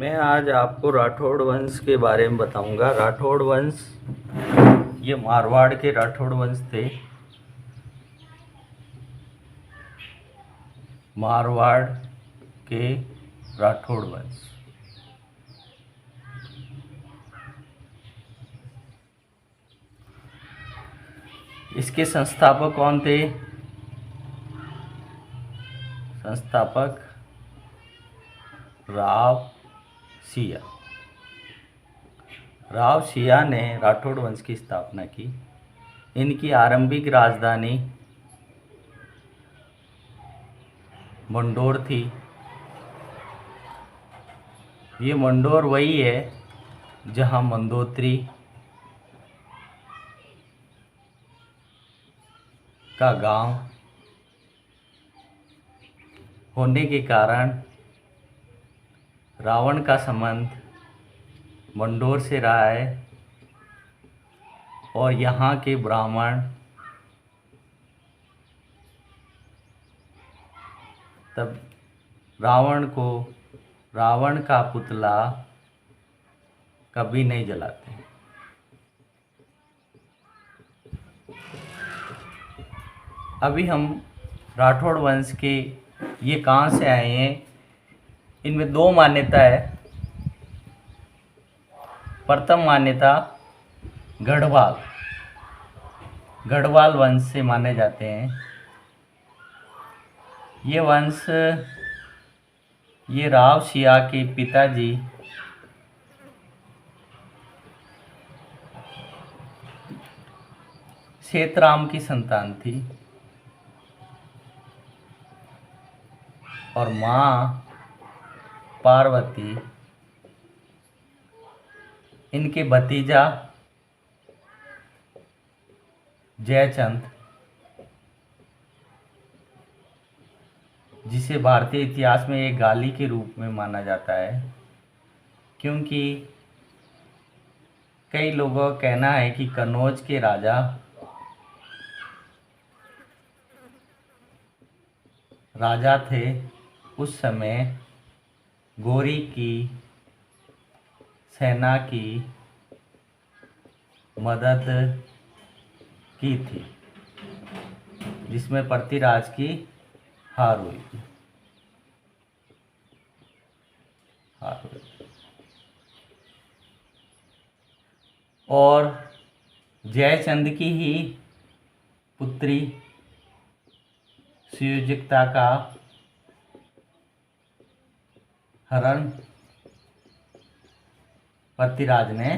मैं आज आपको राठौड़ वंश के बारे में बताऊंगा। राठौड़ वंश ये मारवाड़ के राठौड़ वंश थे। मारवाड़ के राठौड़ वंश। इसके संस्थापक कौन थे? संस्थापक राव सिया। राव सिया ने राठौड़ वंश की स्थापना की। इनकी आरंभिक राजधानी मंडोर थी। ये मंडोर वही है जहाँ मंदोत्री का गांव होने के कारण रावण का संबंध मंडोर से रहा है और यहाँ के ब्राह्मण तब रावण का पुतला कभी नहीं जलाते। अभी हम राठौड़ वंश के ये कहाँ से आए हैं, इनमें दो मान्यता है। प्रथम मान्यता गढ़वाल वंश से माने जाते हैं। ये वंश ये राव सिया के पिताजी सेतराम की संतान थी और माँ पार्वती इनके भतीजा जयचंद, जिसे भारतीय इतिहास में एक गाली के रूप में माना जाता है, क्योंकि कई लोगों का कहना है कि कन्नौज के राजा थे उस समय गोरी की सेना की मदद की थी, जिसमें पृथ्वीराज की हार हुई थी। और जयचंद की ही पुत्री सुयोजिता का हरण पृथ्वीराज ने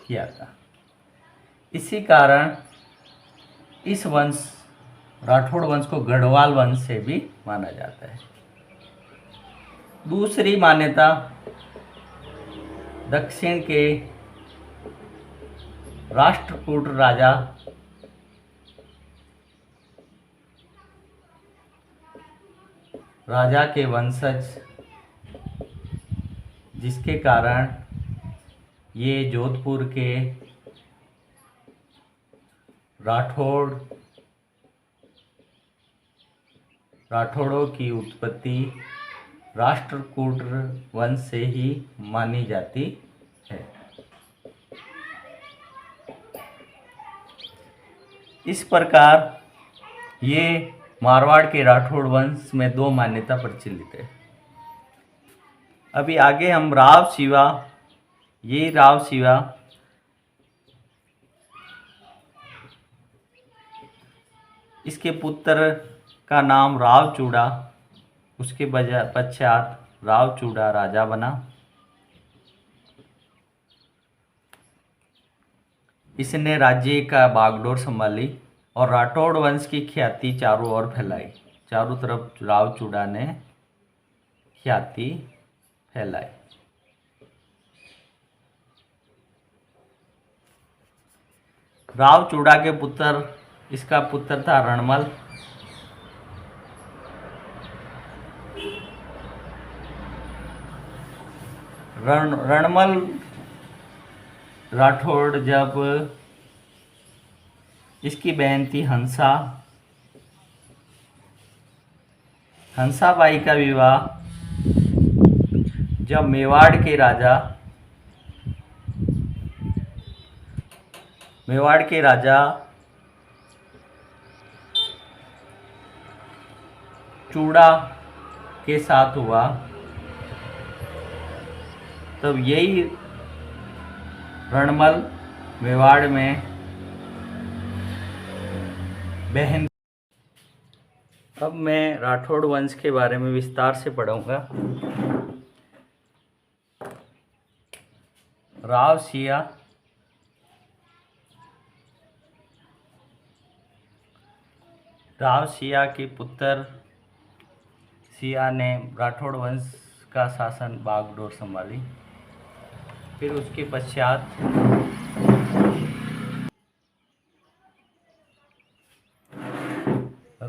किया था। इसी कारण इस वंश राठौड़ वंश को गढ़वाल वंश से भी माना जाता है। दूसरी मान्यता दक्षिण के राष्ट्रकूट राजा के वंशज, जिसके कारण ये जोधपुर के राठौड़ों की उत्पत्ति राष्ट्रकूट वंश से ही मानी जाती है। इस प्रकार ये मारवाड़ के राठौड़ वंश में दो मान्यता प्रचलित है। अभी आगे हम राव सिवा इसके पुत्र का नाम रावचूड़ा, उसके पश्चात रावचूड़ा राजा बना। इसने राज्य का बागडोर संभाली और राठौड़ वंश की ख्याति चारों ओर फैलाई। चारों तरफ रावचूड़ा ने ख्याति फैलाई। रावचूड़ा के इसका पुत्र था रणमल। रणमल राठौड़, जब इसकी बहन थी हंसाबाई का विवाह जब मेवाड़ के राजा चूड़ा के साथ हुआ, तब यही रणमल मेवाड़ में बहन। अब मैं राठौड़ वंश के बारे में विस्तार से पढ़ूंगा। राव सिया के पुत्र सिया ने राठौड़ वंश का शासन बागडोर संभाली। फिर उसके पश्चात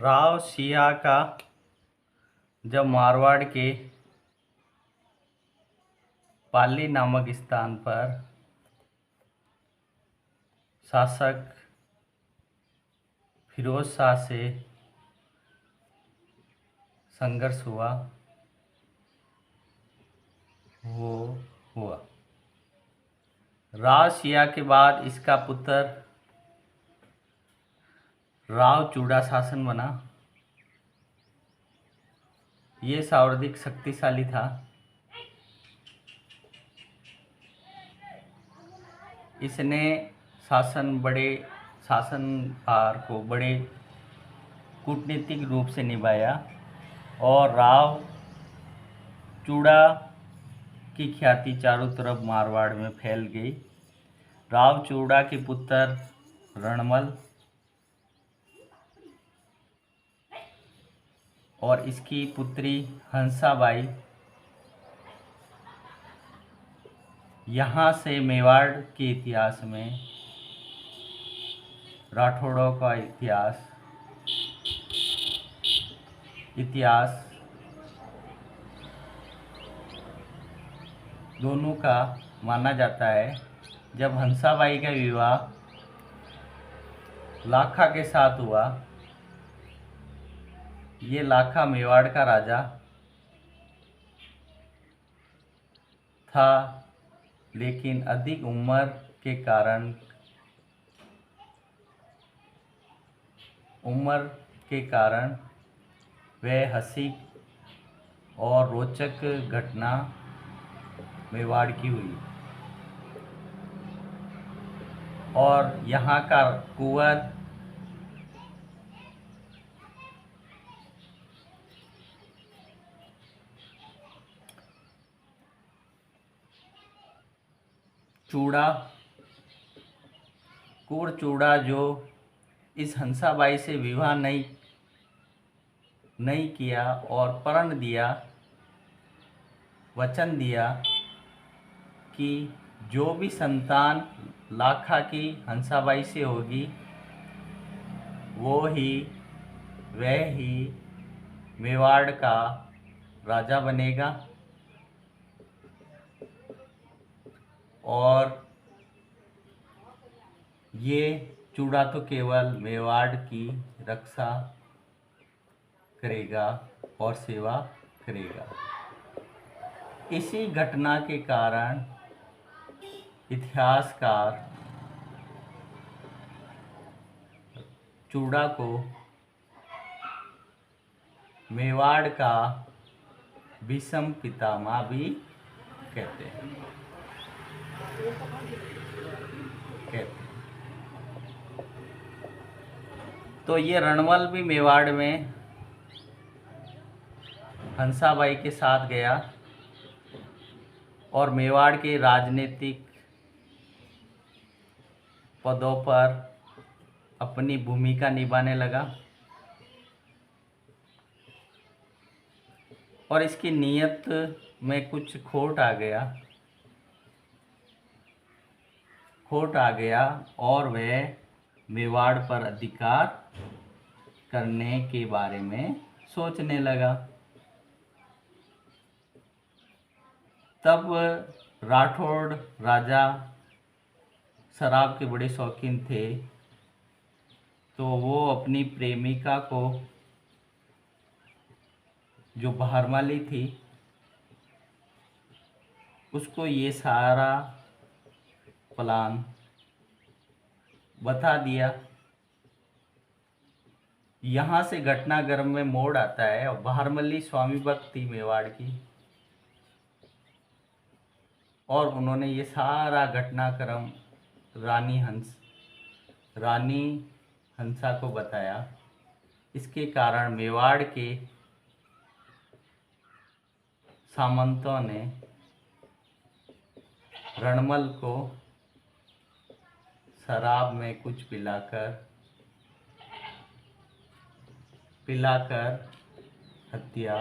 राव सिया का जब मारवाड़ के पाली नामक स्थान पर शासक फिरोज शाह से संघर्ष हुआ, वो हुआ। राव सिया के बाद इसका पुत्र राव चूड़ा शासन बना। ये सर्वाधिक शक्तिशाली था। इसने शासनभार को बड़े कूटनीतिक रूप से निभाया और राव चूड़ा की ख्याति चारों तरफ मारवाड़ में फैल गई। राव चूड़ा के पुत्र रणमल और इसकी पुत्री हंसाबाई यहाँ से मेवाड़ के इतिहास में राठौड़ों का इतिहास दोनों का माना जाता है। जब हंसाबाई का विवाह लाखा के साथ हुआ, ये लाखा मेवाड़ का राजा था, लेकिन अधिक उम्र के कारण वह हंसी और रोचक घटना मेवाड़ की हुई और यहाँ का कुंवर चूड़ा जो इस हंसाबाई से विवाह नहीं किया और वचन दिया कि जो भी संतान लाखा की हंसाबाई से होगी वह ही मेवाड़ का राजा बनेगा और ये चूड़ा तो केवल मेवाड़ की रक्षा करेगा और सेवा करेगा। इसी घटना के कारण इतिहासकार चूड़ा को मेवाड़ का भीष्म पितामह भी कहते हैं। तो ये रणमल भी मेवाड़ में हंसाबाई के साथ गया और मेवाड़ के राजनीतिक पदों पर अपनी भूमिका निभाने लगा और इसकी नीयत में कुछ खोट आ गया और वह मेवाड़ पर अधिकार करने के बारे में सोचने लगा। तब राठौड़ राजा शराब के बड़े शौकीन थे, तो वो अपनी प्रेमिका को, जो बहारमाली थी, उसको ये सारा प्लान बता दिया। यहाँ से घटनाक्रम में मोड़ आता है और बारहमल्ली स्वामी भक्त थी मेवाड़ की, और उन्होंने ये सारा घटनाक्रम रानी हंसा को बताया। इसके कारण मेवाड़ के सामंतों ने रणमल को शराब में कुछ पिलाकर हत्या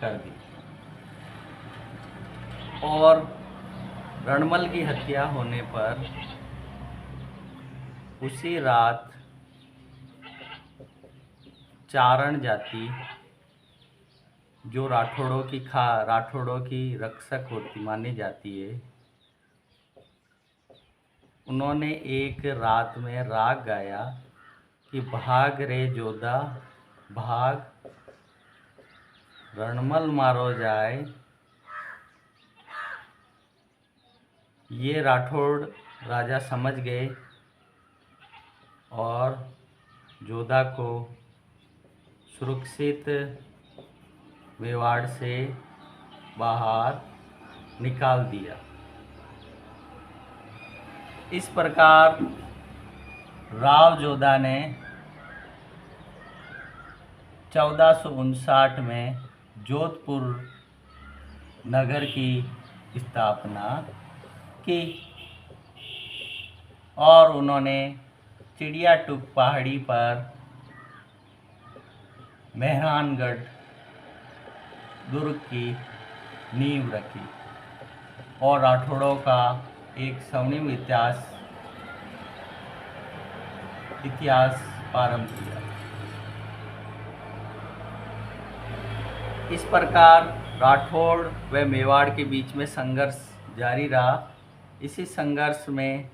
कर दी। और रणमल की हत्या होने पर उसी रात चारण जाति, जो राठौड़ों की रक्षक होती मानी जाती है, उन्होंने एक रात में राग गाया कि भाग रे जोधा भाग, रणमल मारो जाए। ये राठौड़ राजा समझ गए और जोधा को सुरक्षित मेवाड़ से बाहर निकाल दिया। इस प्रकार राव जोधा ने 1459 में जोधपुर नगर की स्थापना की और उन्होंने चिड़ियाटुक पहाड़ी पर मेहरानगढ़ दुर्ग की नींव रखी और राठौड़ों का एक स्वर्णिम इतिहास प्रारंभ किया। इस प्रकार राठौड़ व मेवाड़ के बीच में संघर्ष जारी रहा। इसी संघर्ष में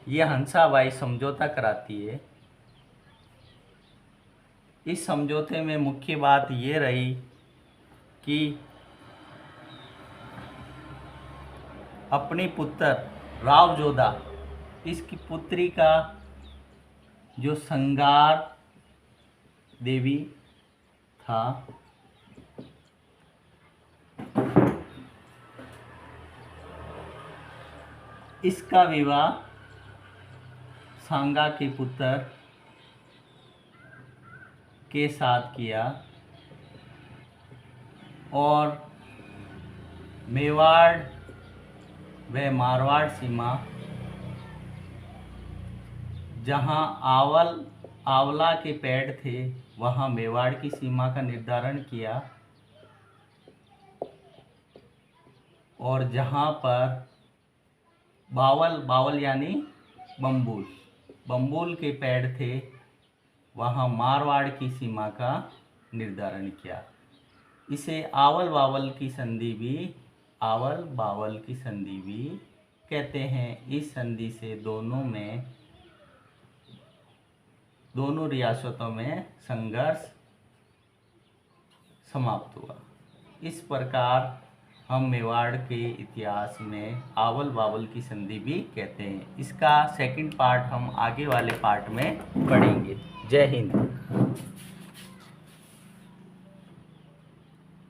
यह हंसाबाई समझौता कराती है। इस समझौते में मुख्य बात ये रही कि अपनी पुत्र राव जोधा, इसकी पुत्री का जो संगार देवी था, इसका विवाह सांगा के पुत्र के साथ किया और मेवाड़ व मारवाड़ सीमा, जहां आंवला के पेड़ थे, वहां मेवाड़ की सीमा का निर्धारण किया और जहां पर बावल यानी बम्बूल के पेड़ थे, वहां मारवाड़ की सीमा का निर्धारण किया। इसे आवल बावल की संधि भी कहते हैं। इस संधि से दोनों रियासतों में संघर्ष समाप्त हुआ। इस प्रकार हम मेवाड़ के इतिहास में आवल बावल की संधि भी कहते हैं। इसका सेकंड पार्ट हम आगे वाले पार्ट में पढ़ेंगे। जय हिंद।